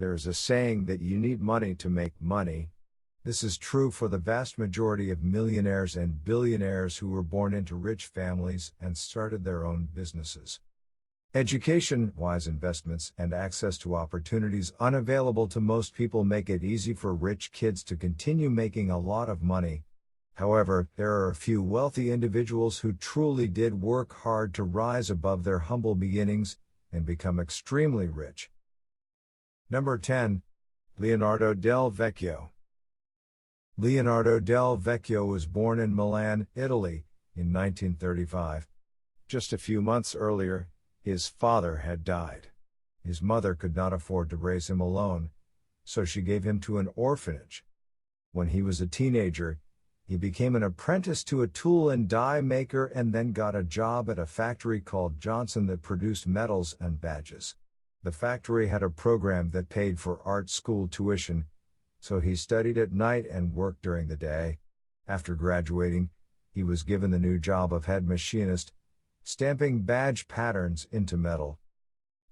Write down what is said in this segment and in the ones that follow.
There's a saying that you need money to make money. This is true for the vast majority of millionaires and billionaires who were born into rich families and started their own businesses. Education, wise investments, and access to opportunities unavailable to most people make it easy for rich kids to continue making a lot of money. However, there are a few wealthy individuals who truly did work hard to rise above their humble beginnings and become extremely rich. Number 10. Leonardo Del Vecchio. Leonardo Del Vecchio was born in Milan, Italy, in 1935. Just a few months earlier, his father had died. His mother could not afford to raise him alone, so she gave him to an orphanage. When he was a teenager, he became an apprentice to a tool and die maker and then got a job at a factory called Johnson that produced medals and badges. The factory had a program that paid for art school tuition, so he studied at night and worked during the day. After graduating, he was given the new job of head machinist, stamping badge patterns into metal.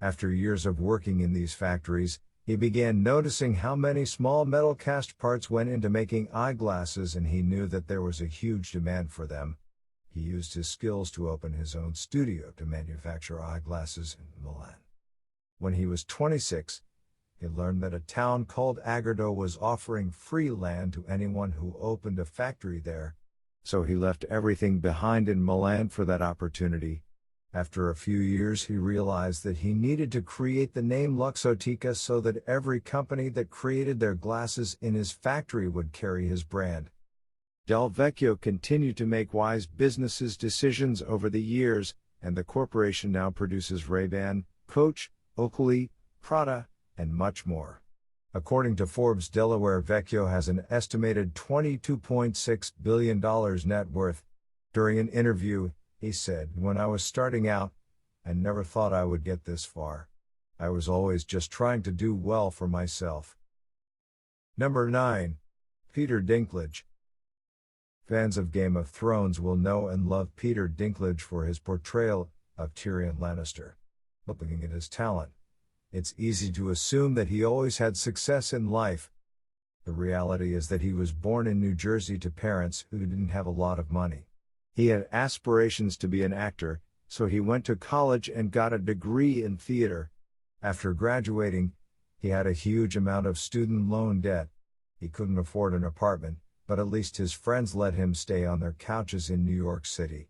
After years of working in these factories, he began noticing how many small metal cast parts went into making eyeglasses, and he knew that there was a huge demand for them. He used his skills to open his own studio to manufacture eyeglasses in Milan. When he was 26, he learned that a town called Agordo was offering free land to anyone who opened a factory there. So he left everything behind in Milan for that opportunity. After a few years, he realized that he needed to create the name Luxottica so that every company that created their glasses in his factory would carry his brand. Del Vecchio continued to make wise business decisions over the years, and the corporation now produces Ray-Ban, Coach, Oakley, Prada, and much more. According to Forbes, Delaware Vecchio has an estimated $22.6 billion net worth. During an interview, he said, "When I was starting out, I never thought I would get this far. I was always just trying to do well for myself." Number 9. Peter Dinklage. Fans of Game of Thrones will know and love Peter Dinklage for his portrayal of Tyrion Lannister. Looking at his talent, it's easy to assume that he always had success in life. The reality is that he was born in New Jersey to parents who didn't have a lot of money. He had aspirations to be an actor, so he went to college and got a degree in theater. After graduating, he had a huge amount of student loan debt. He couldn't afford an apartment, but at least his friends let him stay on their couches in New York City.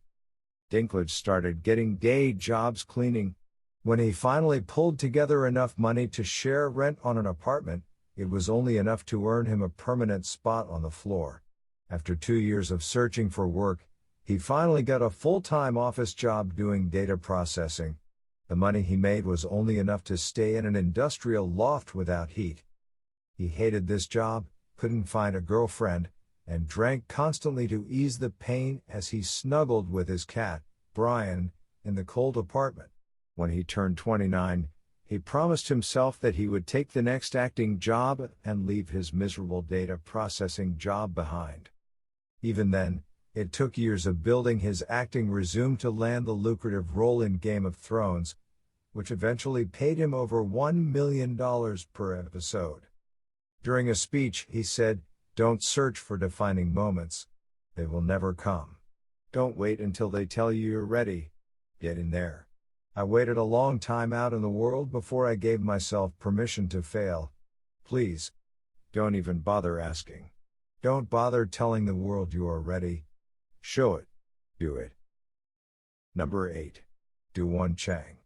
Dinklage started getting day jobs cleaning. When he finally pulled together enough money to share rent on an apartment, it was only enough to earn him a permanent spot on the floor. After 2 years of searching for work, he finally got a full-time office job doing data processing. The money he made was only enough to stay in an industrial loft without heat. He hated this job, couldn't find a girlfriend, and drank constantly to ease the pain as he snuggled with his cat, Brian, in the cold apartment. When he turned 29, he promised himself that he would take the next acting job and leave his miserable data processing job behind. Even then, it took years of building his acting resume to land the lucrative role in Game of Thrones, which eventually paid him over $1 million per episode. During a speech, he said, "Don't search for defining moments. They will never come. Don't wait until they tell you you're ready. Get in there. I waited a long time out in the world before I gave myself permission to fail. Please, don't even bother asking. Don't bother telling the world you are ready. Show it. Do it." Number 8. Joo Won Chang.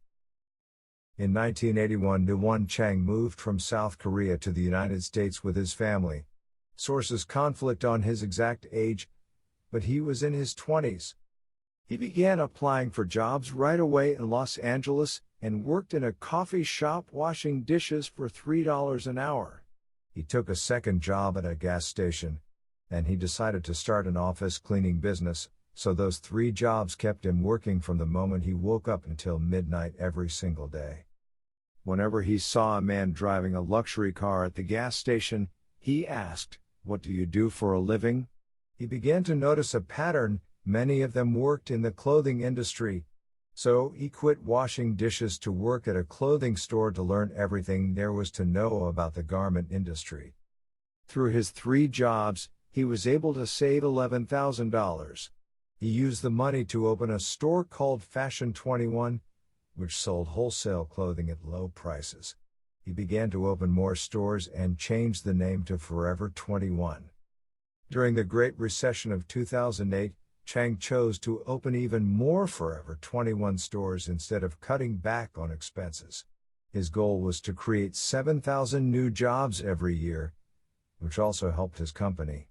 In 1981, Joo Won Chang moved from South Korea to the United States with his family. Sources conflict on his exact age, but he was in his 20s. He began applying for jobs right away in Los Angeles and worked in a coffee shop washing dishes for $3 an hour. He took a second job at a gas station, and he decided to start an office cleaning business, so those 3 jobs kept him working from the moment he woke up until midnight every single day. Whenever he saw a man driving a luxury car at the gas station, he asked, "What do you do for a living?" He began to notice a pattern. Many of them worked in the clothing industry. So he quit washing dishes to work at a clothing store to learn everything there was to know about the garment industry. Through his 3 jobs, he was able to save $11,000. He used the money to open a store called Fashion 21, which sold wholesale clothing at low prices. He began to open more stores and changed the name to Forever 21. During the Great Recession of 2008, Chang chose to open even more Forever 21 stores instead of cutting back on expenses. His goal was to create 7,000 new jobs every year, which also helped his company.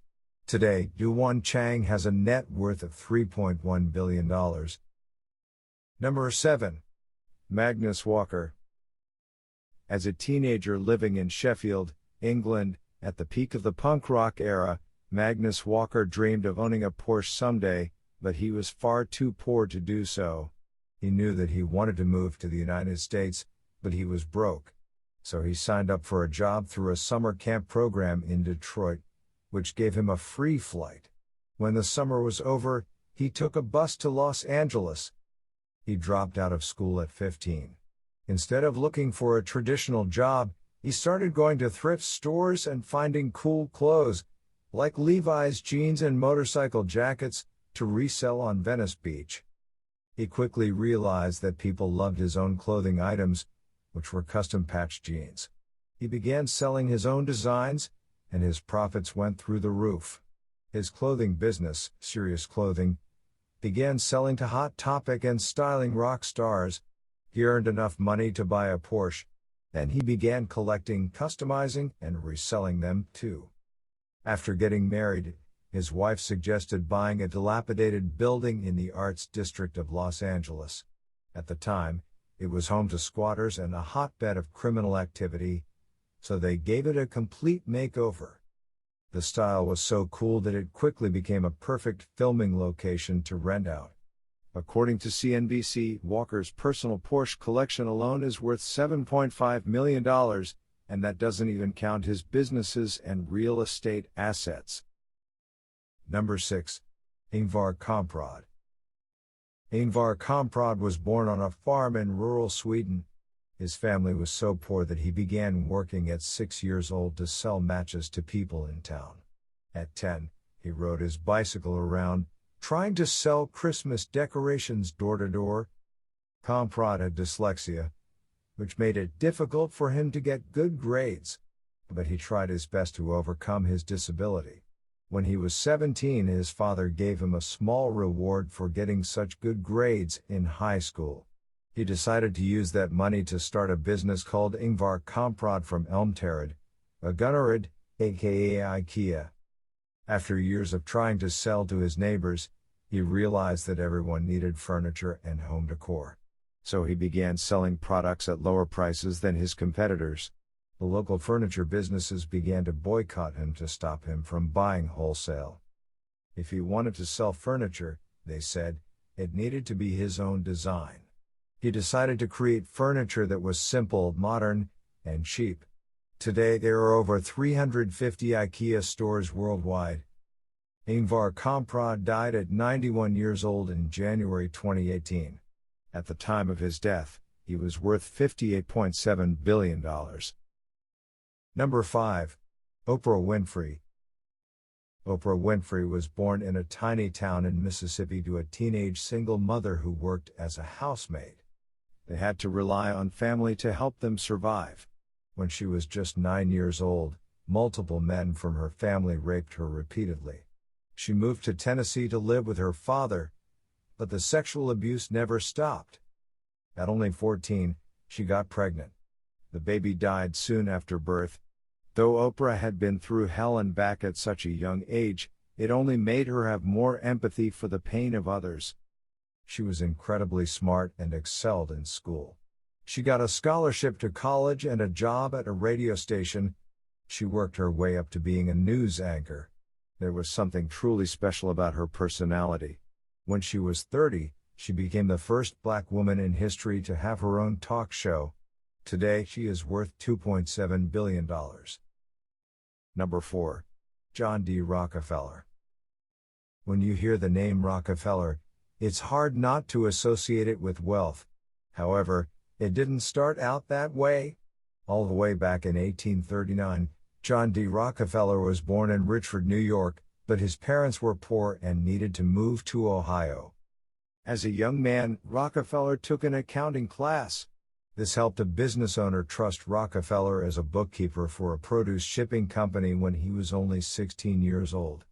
Today, Joo Won Chang has a net worth of $3.1 billion. Number 7. Magnus Walker. As a teenager living in Sheffield, England, at the peak of the punk rock era, Magnus Walker dreamed of owning a Porsche someday, but he was far too poor to do so. He knew that he wanted to move to the United States, but he was broke. So he signed up for a job through a summer camp program in Detroit, which gave him a free flight. When the summer was over, he took a bus to Los Angeles. He dropped out of school at 15. Instead of looking for a traditional job, he started going to thrift stores and finding cool clothes, like Levi's jeans and motorcycle jackets, to resell on Venice Beach. He quickly realized that people loved his own clothing items, which were custom-patched jeans. He began selling his own designs, and his profits went through the roof. His clothing business, Serious Clothing, began selling to Hot Topic and styling rock stars. He earned enough money to buy a Porsche. Then he began collecting, customizing, and reselling them too. After getting married, his wife suggested buying a dilapidated building in the Arts District of Los Angeles. At the time, it was home to squatters and a hotbed of criminal activity, so they gave it a complete makeover. The style was so cool that it quickly became a perfect filming location to rent out. According to CNBC, Walker's personal Porsche collection alone is worth $7.5 million, and that doesn't even count his businesses and real estate assets. Number 6. Ingvar Kamprad. Ingvar Kamprad was born on a farm in rural Sweden. His family was so poor that he began working at 6 years old to sell matches to people in town. At 10, he rode his bicycle around, trying to sell Christmas decorations door to door. Kamprad had dyslexia, which made it difficult for him to get good grades, but he tried his best to overcome his disability. When he was 17, his father gave him a small reward for getting such good grades in high school. He decided to use that money to start a business called Ingvar Kamprad from Elmterryd, Agunnaryd, aka IKEA. After years of trying to sell to his neighbors, he realized that everyone needed furniture and home decor. So he began selling products at lower prices than his competitors. The local furniture businesses began to boycott him to stop him from buying wholesale. If he wanted to sell furniture, they said, it needed to be his own design. He decided to create furniture that was simple, modern, and cheap. Today there are over 350 IKEA stores worldwide. Ingvar Kamprad died at 91 years old in January 2018. At the time of his death, he was worth $58.7 billion. Number 5. Oprah Winfrey. Oprah Winfrey was born in a tiny town in Mississippi to a teenage single mother who worked as a housemaid. They had to rely on family to help them survive. When she was just 9 years old, multiple men from her family raped her repeatedly. She moved to Tennessee to live with her father, but the sexual abuse never stopped. At only 14, she got pregnant. The baby died soon after birth. Though Oprah had been through hell and back at such a young age, it only made her have more empathy for the pain of others. She was incredibly smart and excelled in school. She got a scholarship to college and a job at a radio station. She worked her way up to being a news anchor. There was something truly special about her personality. When she was 30, she became the first black woman in history to have her own talk show. Today she is worth $2.7 billion. Number 4. John D. Rockefeller. When you hear the name Rockefeller, It's hard not to associate it with wealth. However, it didn't start out that way. All the way back in 1839, John D. Rockefeller was born in Richford, New York, but his parents were poor and needed to move to Ohio. As a young man, Rockefeller took an accounting class. This helped a business owner trust Rockefeller as a bookkeeper for a produce shipping company when he was only 16 years old.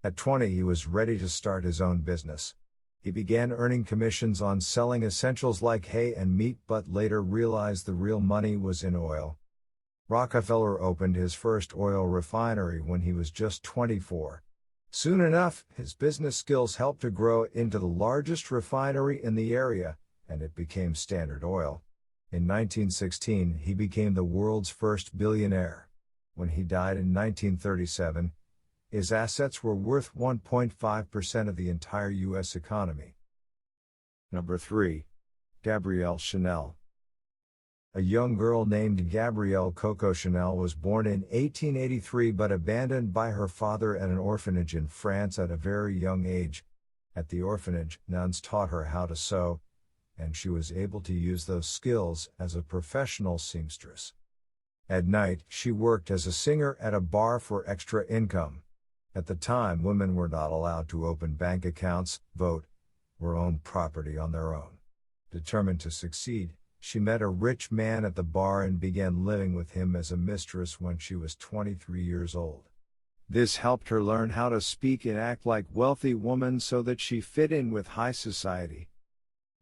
At 20, he was ready to start his own business. He began earning commissions on selling essentials like hay and meat, but later realized the real money was in oil. Rockefeller opened his first oil refinery when he was just 24. Soon enough, his business skills helped to grow it into the largest refinery in the area, and it became Standard Oil. In 1916, he became the world's first billionaire. When he died in 1937, his assets were worth 1.5% of the entire U.S. economy. Number 3. Gabrielle Chanel. A young girl named Gabrielle Coco Chanel was born in 1883 but abandoned by her father at an orphanage in France at a very young age. At the orphanage, nuns taught her how to sew, and she was able to use those skills as a professional seamstress. At night, she worked as a singer at a bar for extra income. At the time, women were not allowed to open bank accounts, vote, or own property on their own. Determined to succeed, she met a rich man at the bar and began living with him as a mistress when she was 23 years old. This helped her learn how to speak and act like wealthy women so that she fit in with high society.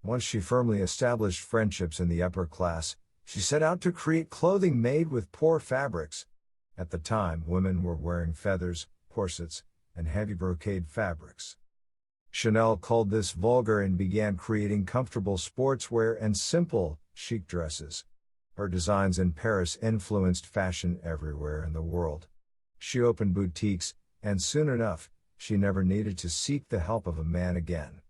Once she firmly established friendships in the upper class, she set out to create clothing made with poor fabrics. At the time, women were wearing feathers, corsets, and heavy brocade fabrics. Chanel called this vulgar and began creating comfortable sportswear and simple, chic dresses. Her designs in Paris influenced fashion everywhere in the world. She opened boutiques, and soon enough, she never needed to seek the help of a man again.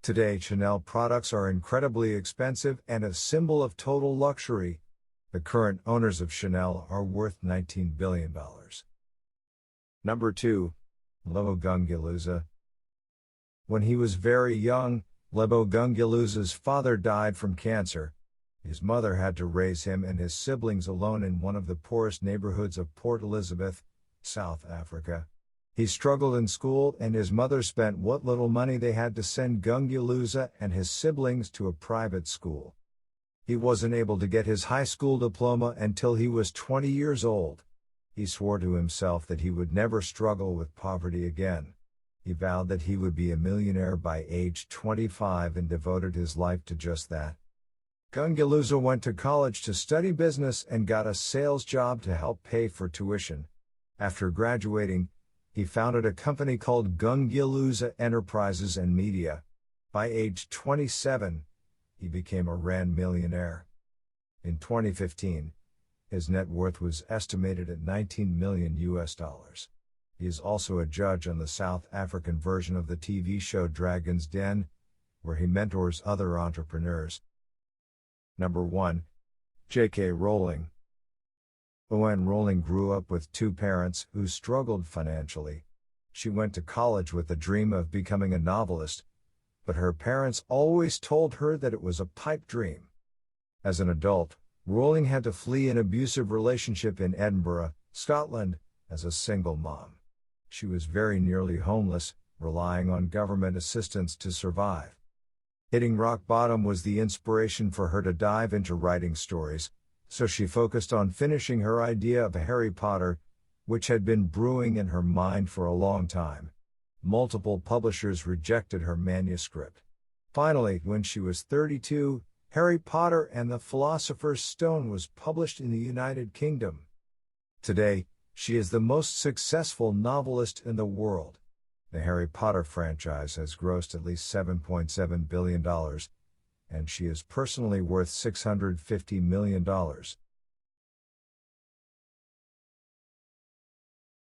Today, Chanel products are incredibly expensive and a symbol of total luxury. The current owners of Chanel are worth $19 billion. Number 2. Lebogang Gwala. When he was very young, Lebogang Gwala's father died from cancer. His mother had to raise him and his siblings alone in one of the poorest neighborhoods of Port Elizabeth, South Africa. He struggled in school and his mother spent what little money they had to send Gwala and his siblings to a private school. He wasn't able to get his high school diploma until he was 20 years old. He swore to himself that he would never struggle with poverty again. He vowed that he would be a millionaire by age 25 and devoted his life to just that. Gwala went to college to study business and got a sales job to help pay for tuition. After graduating, he founded a company called Gwala Enterprises and Media. By age 27, he became a Rand millionaire. In 2015, his net worth was estimated at $19 million. He is also a judge on the South African version of the TV show Dragon's Den, where he mentors other entrepreneurs. Number 1. J.K. Rowling. Joanne Rowling grew up with two parents who struggled financially. She went to college with the dream of becoming a novelist, but her parents always told her that it was a pipe dream. As an adult, Rowling had to flee an abusive relationship in Edinburgh, Scotland, as a single mom. She was very nearly homeless, relying on government assistance to survive. Hitting rock bottom was the inspiration for her to dive into writing stories, so she focused on finishing her idea of Harry Potter, which had been brewing in her mind for a long time. Multiple publishers rejected her manuscript. Finally, when she was 32, Harry Potter and the Philosopher's Stone was published in the United Kingdom. Today, she is the most successful novelist in the world. The Harry Potter franchise has grossed at least $7.7 billion, and she is personally worth $650 million.